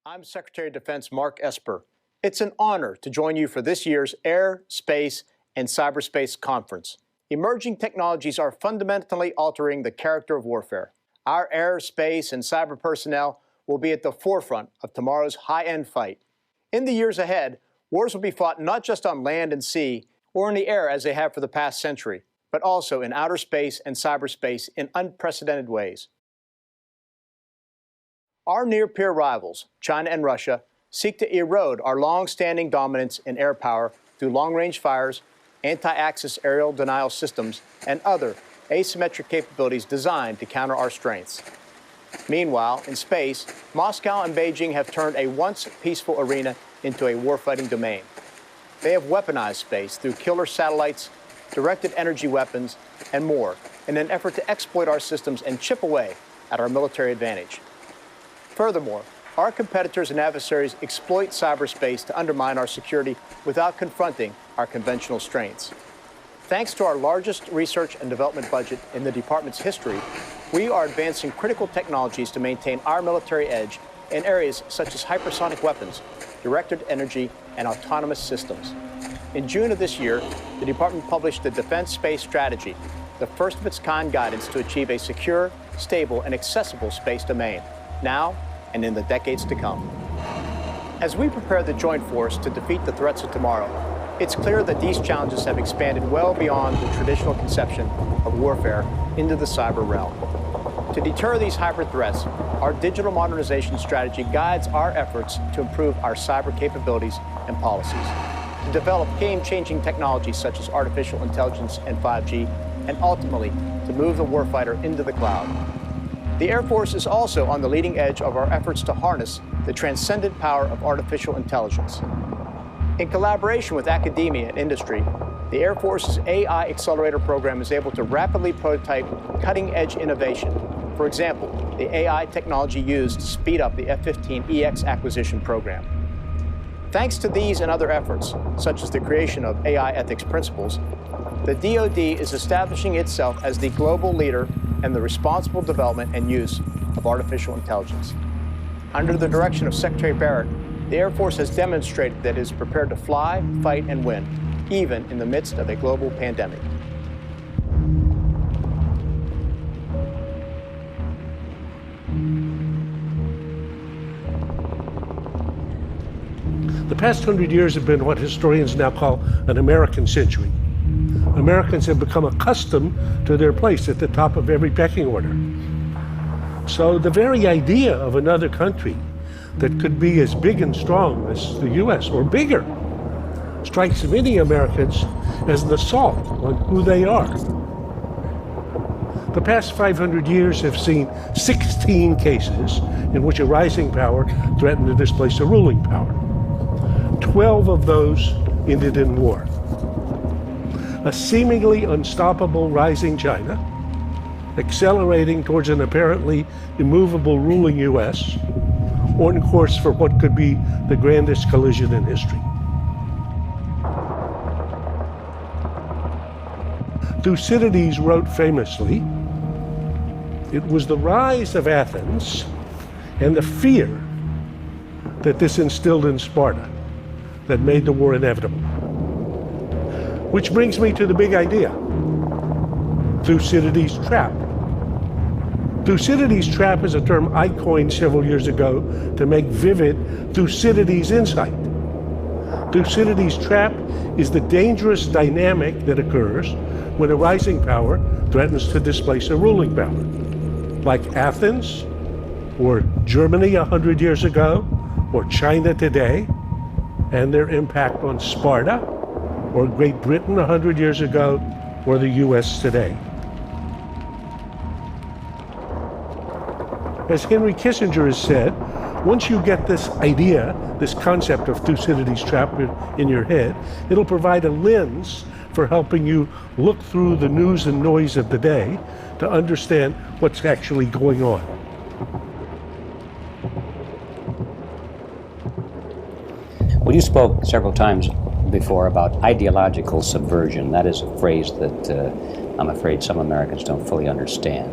I'm Secretary of Defense Mark Esper. It's an honor to join you for this year's Air, Space, and Cyberspace Conference. Emerging technologies are fundamentally altering the character of warfare. Our air, space, and cyber personnel will be at the forefront of tomorrow's high-end fight. In the years ahead, wars will be fought not just on land and sea or in the air as they have for the past century, but also in outer space and cyberspace in unprecedented ways. Our near-peer rivals, China and Russia, seek to erode our long-standing dominance in air power through long-range fires, anti-axis aerial denial systems, and other asymmetric capabilities designed to counter our strengths. Meanwhile, in space, Moscow and Beijing have turned a once peaceful arena into a warfighting domain. They have weaponized space through killer satellites, directed energy weapons, and more in an effort to exploit our systems and chip away at our military advantage. Furthermore, our competitors and adversaries exploit cyberspace to undermine our security without confronting our conventional strengths. Thanks to our largest research and development budget in the department's history, we are advancing critical technologies to maintain our military edge in areas such as hypersonic weapons, directed energy, and autonomous systems. In June of this year, the department published the Defense Space Strategy, the first of its kind guidance to achieve a secure, stable, and accessible space domain, now and in the decades to come. As we prepare the joint force to defeat the threats of tomorrow, it's clear that these challenges have expanded well beyond the traditional conception of warfare into the cyber realm. To deter these hybrid threats, our digital modernization strategy guides our efforts to improve our cyber capabilities and policies, to develop game-changing technologies such as artificial intelligence and 5G, and ultimately to move the warfighter into the cloud. The Air Force is also on the leading edge of our efforts to harness the transcendent power of artificial intelligence. In collaboration with academia and industry, the Air Force's AI Accelerator program is able to rapidly prototype cutting-edge innovation. For example, the AI technology used to speed up the F-15EX acquisition program. Thanks to these and other efforts, such as the creation of AI ethics principles, the DoD is establishing itself as the global leader in the responsible development and use of artificial intelligence. Under the direction of Secretary Barrett, the Air Force has demonstrated that it is prepared to fly, fight, and win, even in the midst of a global pandemic. The past 100 years have been what historians now call an American century. Americans have become accustomed to their place at the top of every pecking order. So the very idea of another country that could be as big and strong as the US or bigger strikes many Americans as an assault on who they are. The past 500 years have seen 16 cases in which a rising power threatened to displace a ruling power. 12 of those ended in war. A seemingly unstoppable rising China, accelerating towards an apparently immovable ruling US, on course for what could be the grandest collision in history. Thucydides wrote famously, "It was the rise of Athens and the fear that this instilled in Sparta that made the war inevitable." Which brings me to the big idea, Thucydides' trap. Thucydides' trap is a term I coined several years ago to make vivid Thucydides' insight. Thucydides' trap is the dangerous dynamic that occurs when a rising power threatens to displace a ruling power, like Athens, or Germany 100 years ago, or China today, and their impact on Sparta, or Great Britain 100 years ago, or the US today. As Henry Kissinger has said, once you get this idea, this concept of Thucydides' trap in your head, it'll provide a lens for helping you look through the news and noise of the day to understand what's actually going on. Well, you spoke several times before about ideological subversion. That is a phrase that I'm afraid some Americans don't fully understand.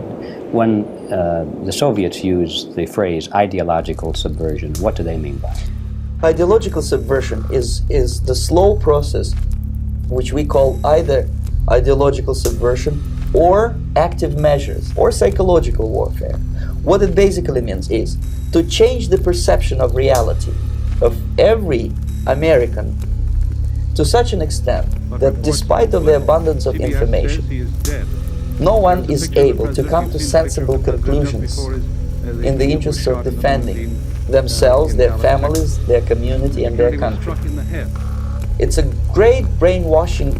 When the Soviets use the phrase ideological subversion, what do they mean by it? Ideological subversion is the slow process which we call either ideological subversion or active measures or psychological warfare. What it basically means is to change the perception of reality of every American to such an extent that despite of the abundance of information, no one is able to come to sensible conclusions in the interests of defending themselves, their families, their community, and their country. It's a great brainwashing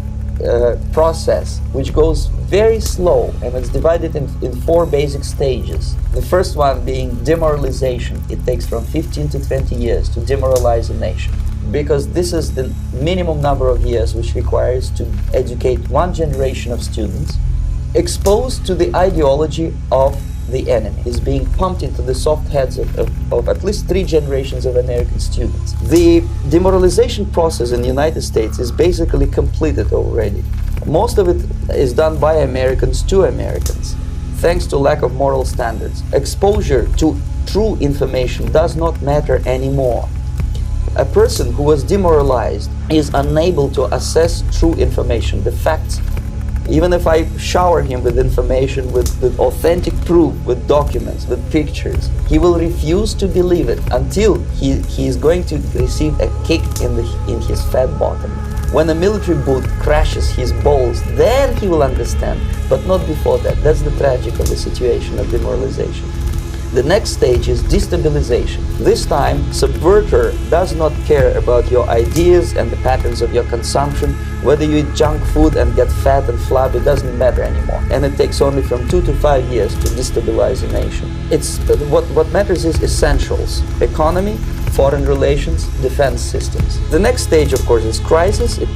process which goes very slow, and it's divided in 4 basic stages. The first one being demoralization. It takes from 15 to 20 years to demoralize a nation, because this is the minimum number of years which requires to educate one generation of students exposed to the ideology of the enemy. Is being pumped into the soft heads of at least 3 generations of American students. The demoralization process in the United States is basically completed already. Most of it is done by Americans to Americans, thanks to lack of moral standards. Exposure to true information does not matter anymore. A person who was demoralized is unable to assess true information, the facts. Even if I shower him with information, with authentic proof, with documents, with pictures, he will refuse to believe it until he is going to receive a kick in his fat bottom. When a military boot crashes his balls, then he will understand, but not before that. That's the tragic of the situation of demoralization. The next stage is destabilization. This time, subverter does not care about your ideas and the patterns of your consumption. Whether you eat junk food and get fat and flabby, it doesn't matter anymore. And it takes only from 2 to 5 years to destabilize a nation. What matters is essentials: economy, foreign relations, defense systems. The next stage, of course, is crisis. It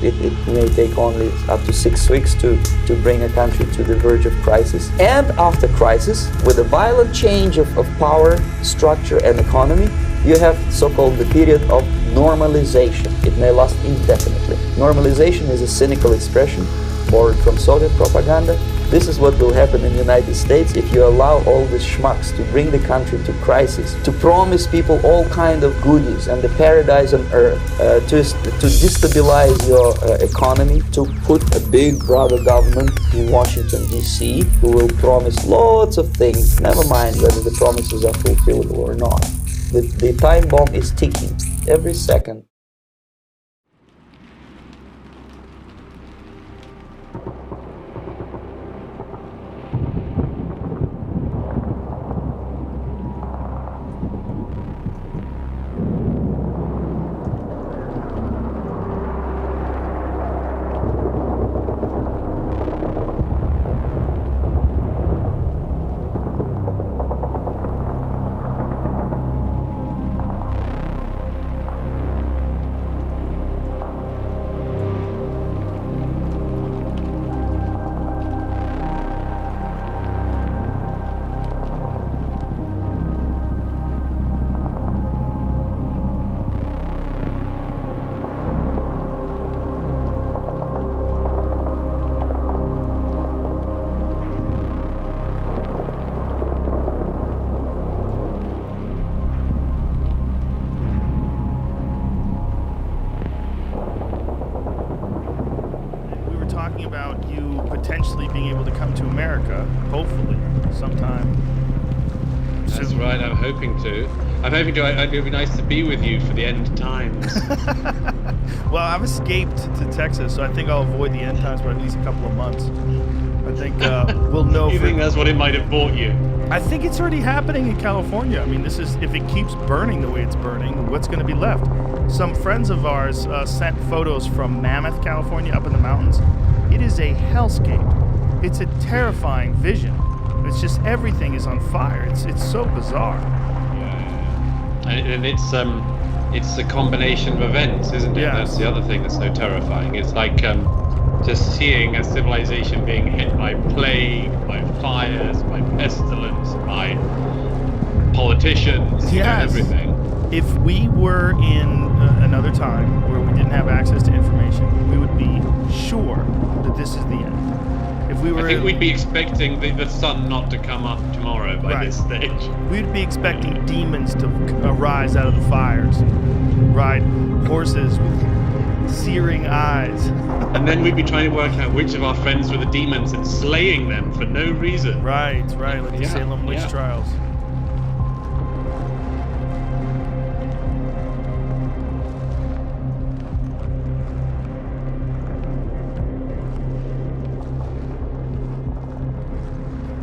may take only up to 6 weeks to bring a country to the verge of crisis. And after crisis, with a violent change of power, structure, and economy, you have so-called the period of normalization. It may last indefinitely. Normalization is a cynical expression borrowed from Soviet propaganda. This is what will happen in the United States if you allow all these schmucks to bring the country to crisis, to promise people all kind of goodies and the paradise on earth, to destabilize your economy, to put a big brother government in Washington, D.C., who will promise lots of things, never mind whether the promises are fulfillable or not. The time bomb is ticking every second. About you potentially being able to come to America, hopefully, sometime soon. That's right, I'm hoping to. It would be nice to be with you for the end times. Well, I've escaped to Texas, so I think I'll avoid the end times for at least a couple of months. I think we'll know. You think that's what it might have bought you? I think it's already happening in California. I mean, if it keeps burning the way it's burning, what's going to be left? Some friends of ours sent photos from Mammoth, California, up in the mountains. It is a hellscape. It's a terrifying vision. It's just everything is on fire. It's so bizarre. Yeah. And it's a combination of events, isn't it? Yeah. That's the other thing that's so terrifying. It's like just seeing a civilization being hit by plague, by fires, by pestilence, by politicians, everything. If we were in another time where we didn't have access to information, we would be sure that this is the end. If we were, I think we'd be expecting the sun not to come up tomorrow by this stage. We'd be expecting demons to arise out of the fires, and ride horses with searing eyes. And then we'd be trying to work out which of our friends were the demons and slaying them for no reason. Right, like the Salem witch trials.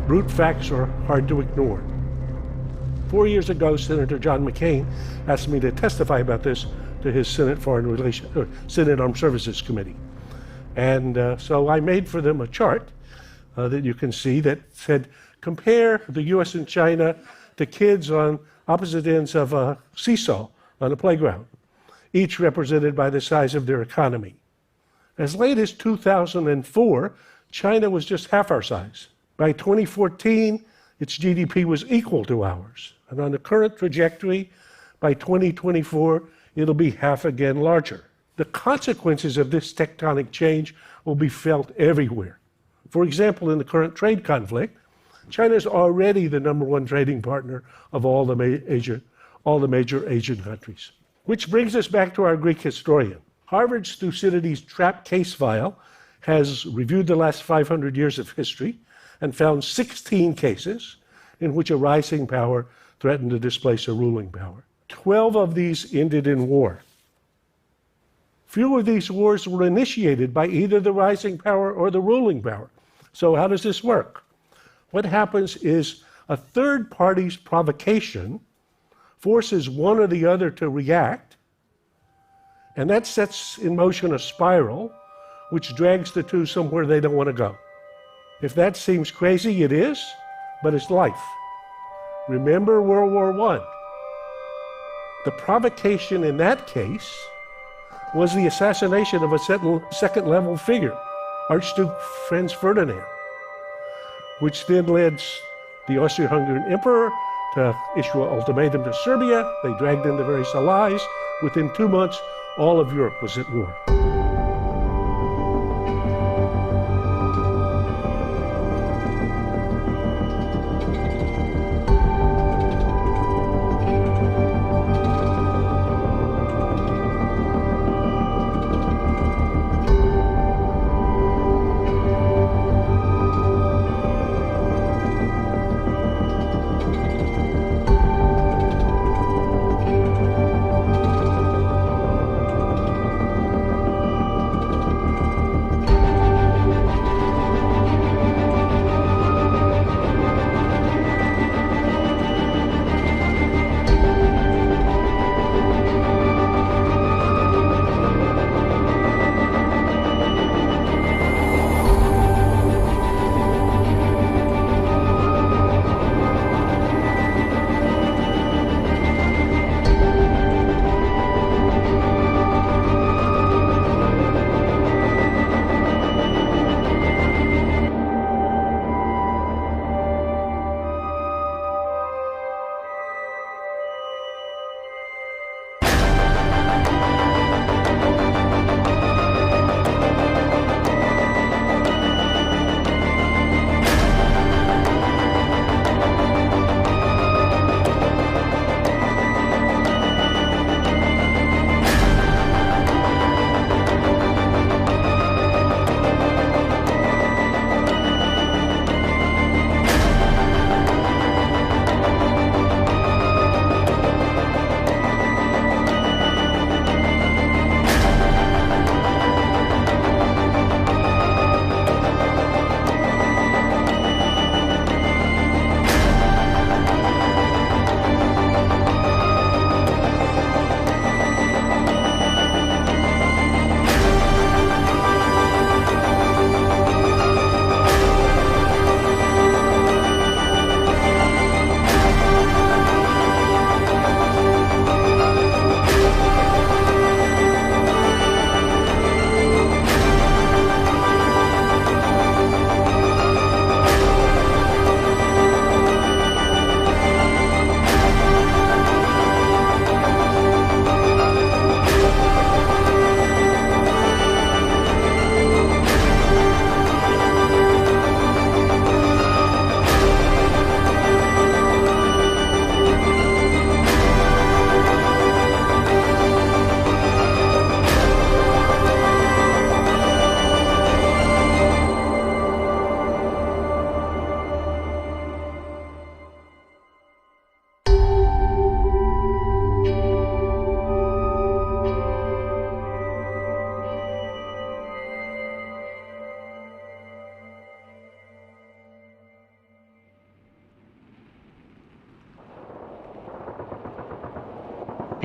Brute facts are hard to ignore. 4 years ago, Senator John McCain asked me to testify about this to his Senate Senate Armed Services Committee. And so I made for them a chart that you can see that said, compare the US and China to kids on opposite ends of a seesaw on a playground, each represented by the size of their economy. As late as 2004, China was just half our size. By 2014, its GDP was equal to ours. And on the current trajectory, by 2024, it'll be half again larger. The consequences of this tectonic change will be felt everywhere. For example, in the current trade conflict, China is already the #1 trading partner of all the major Asian countries. Which brings us back to our Greek historian. Harvard's Thucydides trap case file has reviewed the last 500 years of history and found 16 cases in which a rising power threatened to displace a ruling power. 12 of these ended in war. Few of these wars were initiated by either the rising power or the ruling power. So how does this work? What happens is a third party's provocation forces one or the other to react, and that sets in motion a spiral which drags the two somewhere they don't want to go. If that seems crazy, it is, but it's life. Remember World War I. The provocation in that case was the assassination of a second-level figure, Archduke Franz Ferdinand, which then led the Austro-Hungarian emperor to issue an ultimatum to Serbia. They dragged in the various allies. Within 2 months, all of Europe was at war.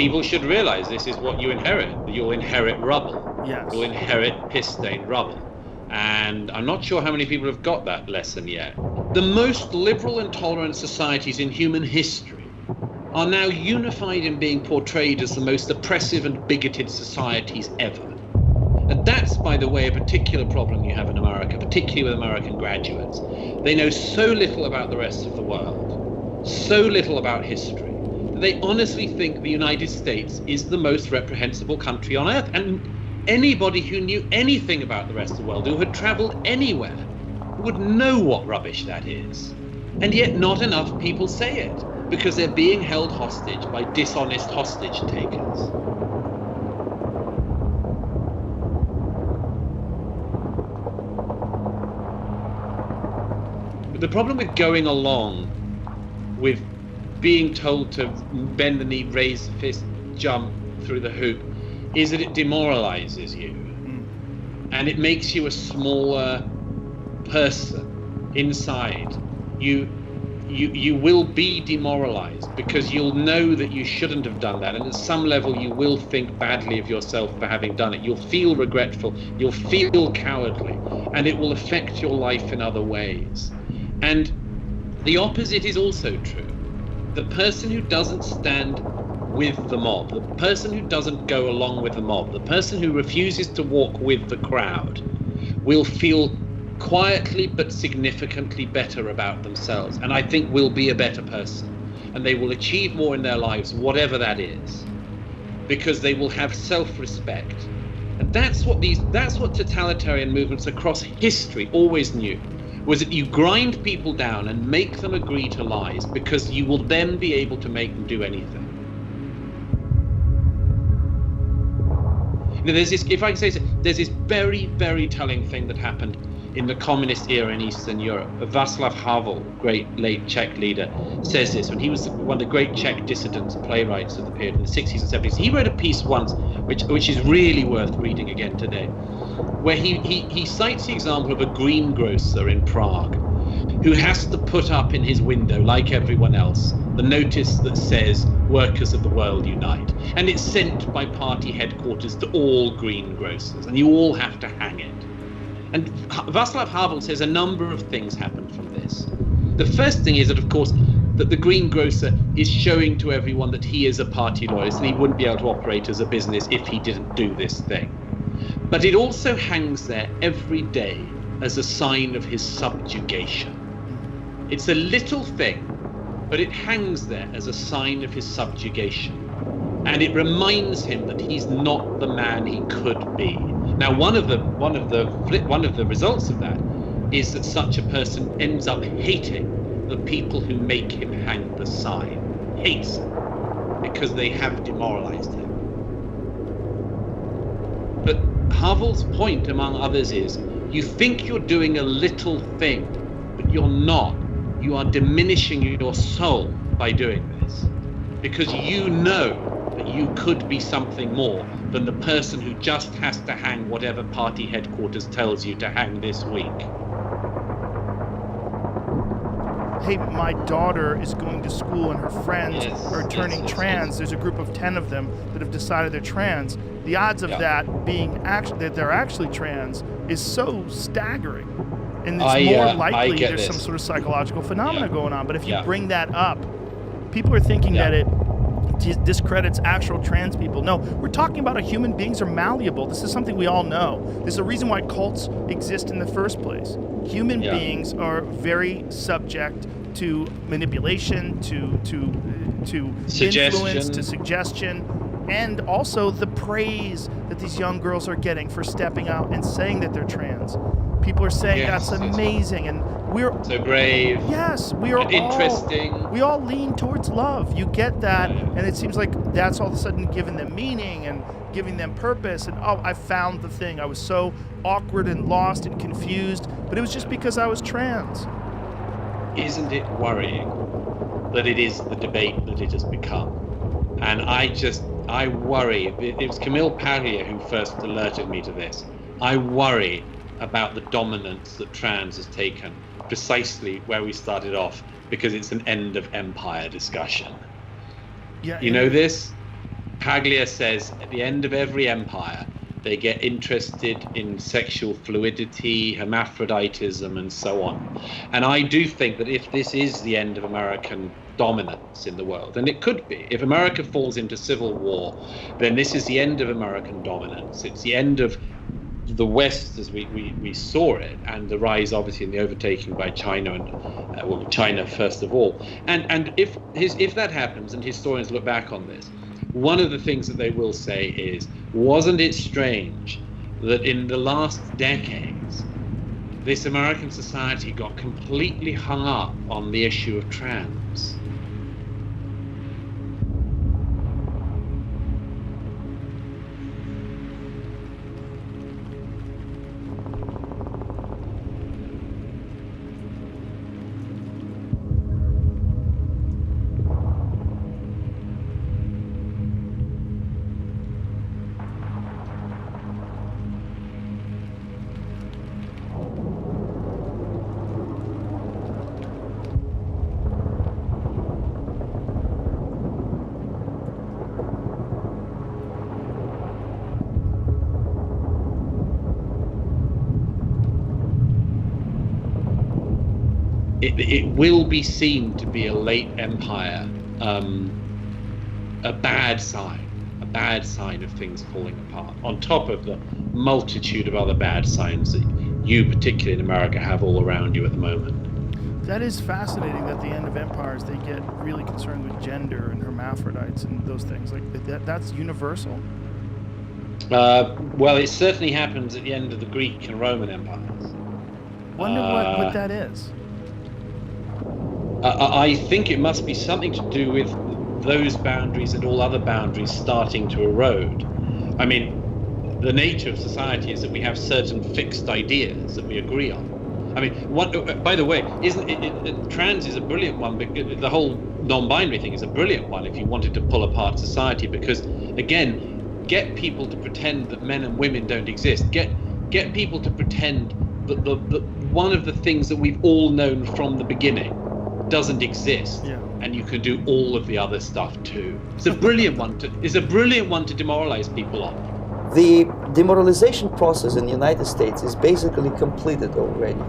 people should realize this is what you inherit. You'll inherit rubble. Yes. You'll inherit piss-stained rubble. And I'm not sure how many people have got that lesson yet. The most liberal and tolerant societies in human history are now unified in being portrayed as the most oppressive and bigoted societies ever. And that's, by the way, a particular problem you have in America, particularly with American graduates. They know so little about the rest of the world, so little about history, that they honestly think the United States is the most reprehensible country on earth. And anybody who knew anything about the rest of the world, who had traveled anywhere, would know what rubbish that is. And yet not enough people say it, because they're being held hostage by dishonest hostage takers. The problem with going along with being told to bend the knee, raise the fist, jump through the hoop, is that it demoralizes you. And it makes you a smaller person inside. You will be demoralized because you'll know that you shouldn't have done that, and at some level you will think badly of yourself for having done it. You'll feel regretful, you'll feel cowardly, and it will affect your life in other ways. And the opposite is also true. The person who doesn't stand with the mob, the person who doesn't go along with the mob, the person who refuses to walk with the crowd, will feel quietly but significantly better about themselves, and I think will be a better person, and they will achieve more in their lives, whatever that is, because they will have self-respect. And that's what totalitarian movements across history always knew, was that you grind people down and make them agree to lies, because you will then be able to make them do anything. You know, there's this, if I can say so, there's this very, very telling thing that happened in the communist era in Eastern Europe. Václav Havel, great late Czech leader, says this when he was one of the great Czech dissidents, playwrights of the period in the 60s and 70s. He wrote a piece once, which is really worth reading again today, where he cites the example of a greengrocer in Prague who has to put up in his window, like everyone else, the notice that says, "Workers of the world unite." And it's sent by party headquarters to all greengrocers, and you all have to hang it. And Václav Havel says a number of things happened from this. The first thing is that, of course, that the greengrocer is showing to everyone that he is a party loyalist and he wouldn't be able to operate as a business if he didn't do this thing. But it also hangs there every day as a sign of his subjugation. It's a little thing, but it hangs there as a sign of his subjugation. And it reminds him that he's not the man he could be. Now, one of the results of that is that such a person ends up hating the people who make him hang the sign. Hates them because they have demoralized him. But Havel's point, among others, is you think you're doing a little thing, but you're not. You are diminishing your soul by doing this, because you know that you could be something more than the person who just has to hang whatever party headquarters tells you to hang this week. Hey, my daughter is going to school and her friends are turning trans. There's a group of 10 of them that have decided they're trans. The odds of that being that they're actually trans is so staggering. And it's more likely there's some sort of psychological phenomena going on. But if you bring that up, people are thinking that it discredits actual trans people. No, we're talking about human beings are malleable. This is something we all know. There's a reason why cults exist in the first place. Human beings are very subject to manipulation, to influence, to suggestion, and also the praise that these young girls are getting for stepping out and saying that they're trans. People are saying that's amazing, and we're so brave. Yes, we are interesting. We all lean towards love. You get that, and it seems like that's all of a sudden giving them meaning and giving them purpose. And I found the thing. I was so awkward and lost and confused, but it was just because I was trans. Isn't it worrying that it is the debate that it has become? And I worry. It was Camille Parrier who first alerted me to this. I worry about the dominance that trans has taken, precisely where we started off, because it's an end of empire discussion. Yeah, you know this? Paglia says at the end of every empire, they get interested in sexual fluidity, hermaphroditism, and so on. And I do think that if this is the end of American dominance in the world, and it could be, if America falls into civil war, then this is the end of American dominance. It's the end of the West as we saw it, and the rise, obviously, in the overtaking by China, and well, China first of all. And if that happens, and historians look back on this, one of the things that they will say is, wasn't it strange that in the last decades, this American society got completely hung up on the issue of trans? It will be seen to be a late empire, a bad sign of things falling apart, on top of the multitude of other bad signs that you, particularly in America, have all around you at the moment. That is fascinating that the end of empires, they get really concerned with gender and hermaphrodites and those things. Like that's universal. Well, it certainly happens at the end of the Greek and Roman empires. Wonder what that is. I think it must be something to do with those boundaries and all other boundaries starting to erode. I mean, the nature of society is that we have certain fixed ideas that we agree on. I mean, by the way, trans is a brilliant one, because the whole non-binary thing is a brilliant one if you wanted to pull apart society, because, again, get people to pretend that men and women don't exist. Get people to pretend that one of the things that we've all known from the beginning doesn't exist, yeah. And you can do all of the other stuff too. It's a brilliant one to demoralize people on. The demoralization process in the United States is basically completed already.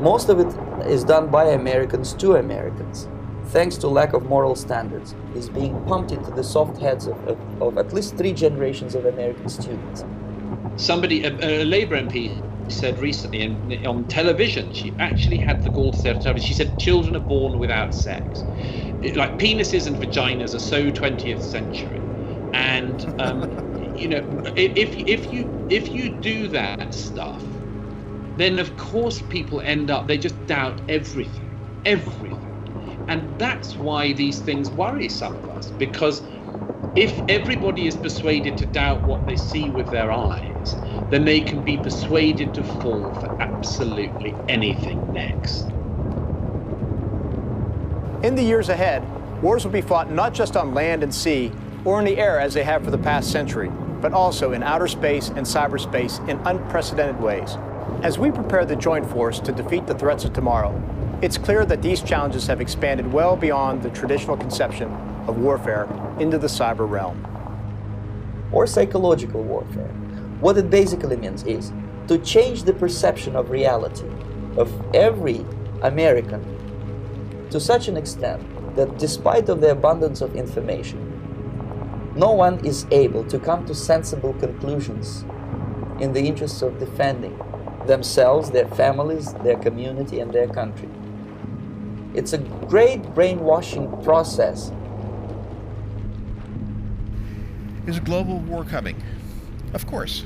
Most of it is done by Americans to Americans, thanks to lack of moral standards. It's being pumped into the soft heads of at least 3 generations of American students. Somebody, a Labour MP, said recently on television, she actually had the gall to say on television, she said children are born without sex. Like penises and vaginas are so 20th century, and you know, if you do that stuff, then of course people end up, they just doubt everything, and that's why these things worry some of us, because if everybody is persuaded to doubt what they see with their eyes, then they can be persuaded to fall for absolutely anything next. In the years ahead, wars will be fought not just on land and sea or in the air as they have for the past century, but also in outer space and cyberspace in unprecedented ways. As we prepare the joint force to defeat the threats of tomorrow, it's clear that these challenges have expanded well beyond the traditional conception of warfare into the cyber realm. Or psychological warfare. What it basically means is to change the perception of reality of every American to such an extent that despite of the abundance of information, no one is able to come to sensible conclusions in the interests of defending themselves, their families, their community, and their country. It's a great brainwashing process. Is a global war coming? Of course.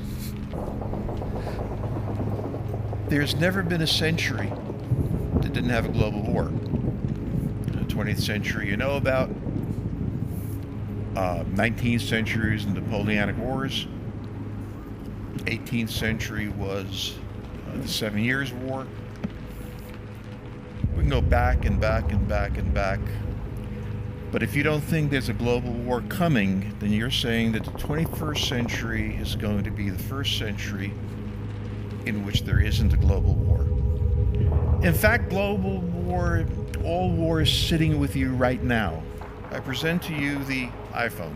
There's never been a century that didn't have a global war. The 20th century you know about, 19th century is the Napoleonic Wars, 18th century was the 7 Years' War. We can go back and back and back and back. But if you don't think there's a global war coming, then you're saying that the 21st century is going to be the first century in which there isn't a global war. In fact, global war, all war is sitting with you right now. I present to you the iPhone.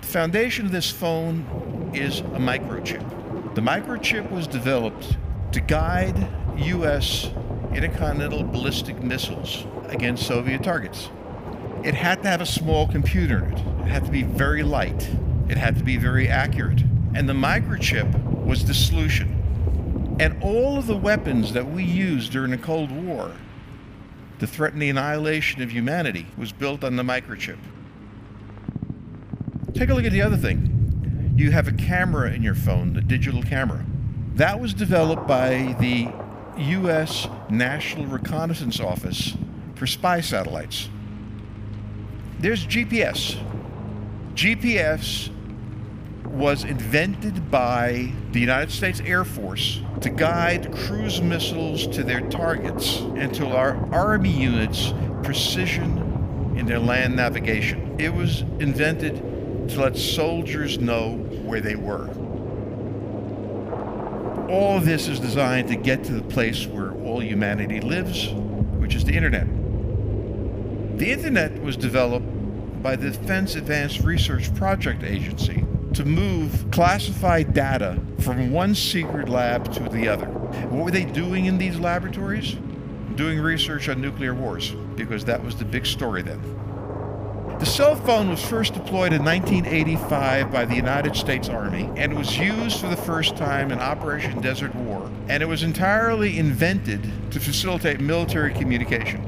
The foundation of this phone is a microchip. The microchip was developed to guide U.S. intercontinental ballistic missiles against Soviet targets. It had to have a small computer in it. It had to be very light. It had to be very accurate. And the microchip was the solution. And all of the weapons that we used during the Cold War to threaten the annihilation of humanity was built on the microchip. Take a look at the other thing. You have a camera in your phone, the digital camera. That was developed by the U.S. National Reconnaissance Office for spy satellites. There's GPS. GPS was invented by the United States Air Force to guide cruise missiles to their targets and to our Army units' precision in their land navigation. It was invented to let soldiers know where they were. All of this is designed to get to the place where all humanity lives, which is the internet. The internet was developed by the Defense Advanced Research Project Agency to move classified data from one secret lab to the other. What were they doing in these laboratories? Doing research on nuclear wars, because that was the big story then. The cell phone was first deployed in 1985 by the United States Army, and was used for the first time in Operation Desert War, and it was entirely invented to facilitate military communication.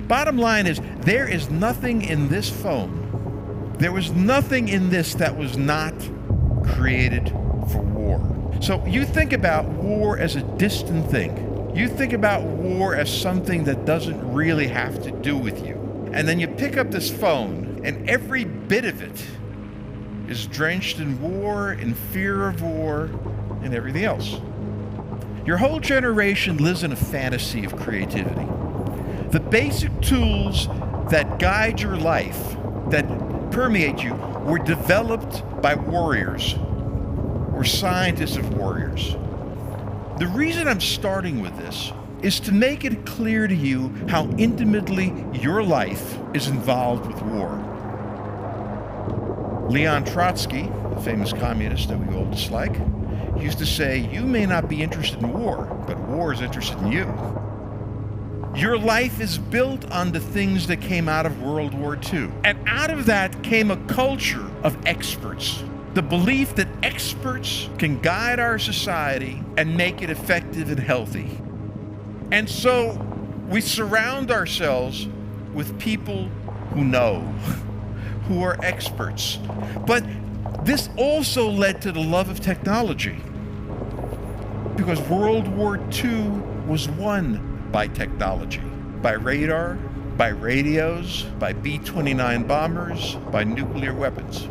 Bottom line is, there is nothing in this phone, there was nothing in this that was not created for war. So you think about war as a distant thing. You think about war as something that doesn't really have to do with you. And then you pick up this phone, and every bit of it is drenched in war, in fear of war, and everything else. Your whole generation lives in a fantasy of creativity. The basic tools that guide your life, that permeate you, were developed by warriors or scientists of warriors. The reason I'm starting with this is to make it clear to you how intimately your life is involved with war. Leon Trotsky, the famous communist that we all dislike, used to say, "You may not be interested in war, but war is interested in you." Your life is built on the things that came out of World War II. And out of that came a culture of experts. The belief that experts can guide our society and make it effective and healthy. And so we surround ourselves with people who know, who are experts. But this also led to the love of technology, because World War II was won by technology, by radar, by radios, by B-29 bombers, by nuclear weapons.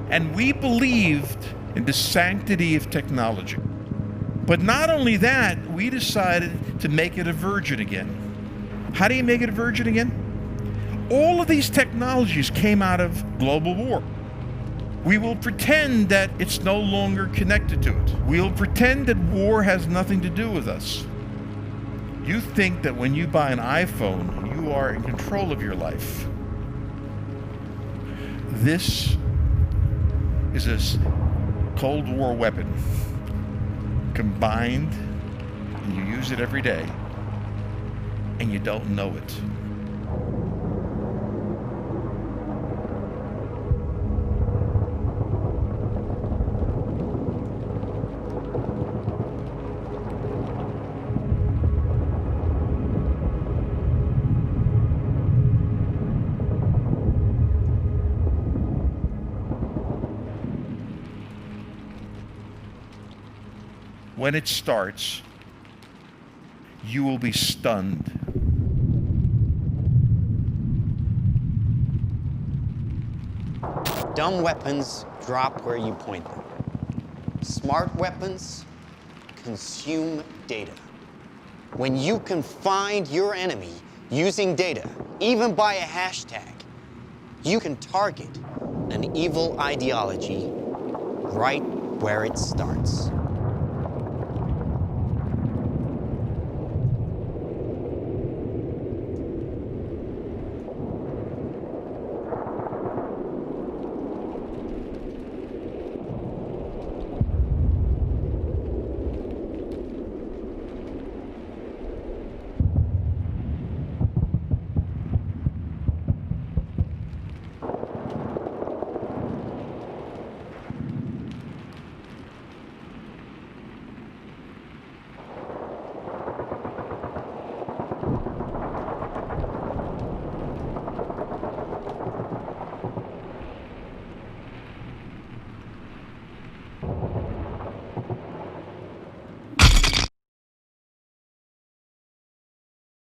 And we believed in the sanctity of technology. But not only that, we decided to make it a virgin again. How do you make it a virgin again? All of these technologies came out of global war. We will pretend that it's no longer connected to it. We'll pretend that war has nothing to do with us. You think that when you buy an iPhone, you are in control of your life. This is a Cold War weapon combined, and you use it every day, and you don't know it. When it starts, you will be stunned. Dumb weapons drop where you point them. Smart weapons consume data. When you can find your enemy using data, even by a hashtag, you can target an evil ideology right where it starts.